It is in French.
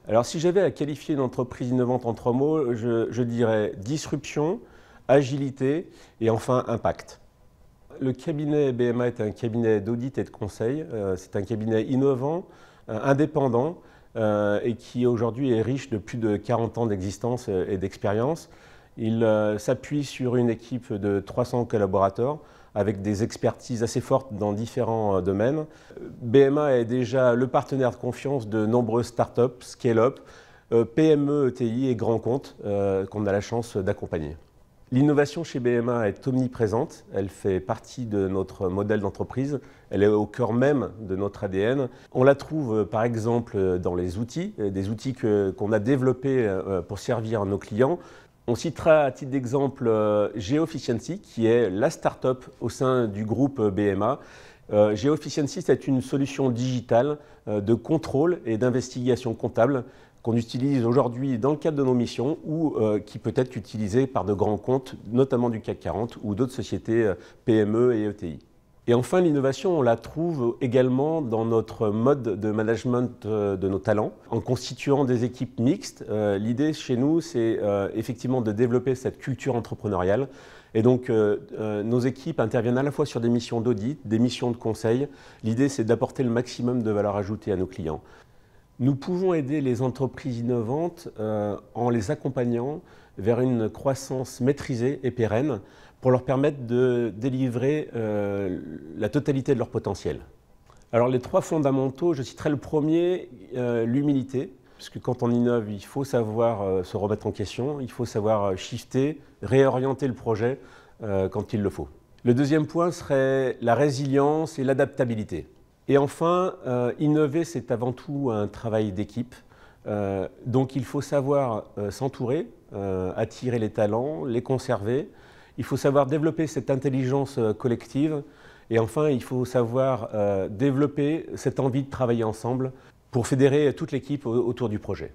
Alors si j'avais à qualifier une entreprise innovante en 3 mots, je dirais disruption, agilité et enfin impact. Le cabinet BMA est un cabinet d'audit et de conseil. C'est un cabinet innovant, indépendant et qui aujourd'hui est riche de plus de 40 ans d'existence et d'expérience. Il s'appuie sur une équipe de 300 collaborateurs avec des expertises assez fortes dans différents domaines. BMA est déjà le partenaire de confiance de nombreuses startups, scale-up, PME, ETI et grands comptes qu'on a la chance d'accompagner. L'innovation chez BMA est omniprésente, elle fait partie de notre modèle d'entreprise, elle est au cœur même de notre ADN. On la trouve par exemple dans les outils, des outils qu'on a développés pour servir nos clients. On citera à titre d'exemple Geoefficiency, qui est la start-up au sein du groupe BMA. Geoefficiency, c'est une solution digitale de contrôle et d'investigation comptable qu'on utilise aujourd'hui dans le cadre de nos missions ou qui peut être utilisée par de grands comptes, notamment du CAC 40 ou d'autres sociétés PME et ETI. Et enfin, l'innovation, on la trouve également dans notre mode de management de nos talents, en constituant des équipes mixtes. L'idée chez nous, c'est effectivement de développer cette culture entrepreneuriale. Et donc, nos équipes interviennent à la fois sur des missions d'audit, des missions de conseil. L'idée, c'est d'apporter le maximum de valeur ajoutée à nos clients. Nous pouvons aider les entreprises innovantes en les accompagnant vers une croissance maîtrisée et pérenne pour leur permettre de délivrer la totalité de leur potentiel. Alors les 3 fondamentaux, je citerai le premier, l'humilité, parce que quand on innove, il faut savoir se remettre en question, il faut savoir shifter, réorienter le projet quand il le faut. Le deuxième point serait la résilience et l'adaptabilité. Et enfin, innover, c'est avant tout un travail d'équipe. Donc il faut savoir s'entourer, attirer les talents, les conserver. Il faut savoir développer cette intelligence collective. Et enfin, il faut savoir développer cette envie de travailler ensemble pour fédérer toute l'équipe autour du projet.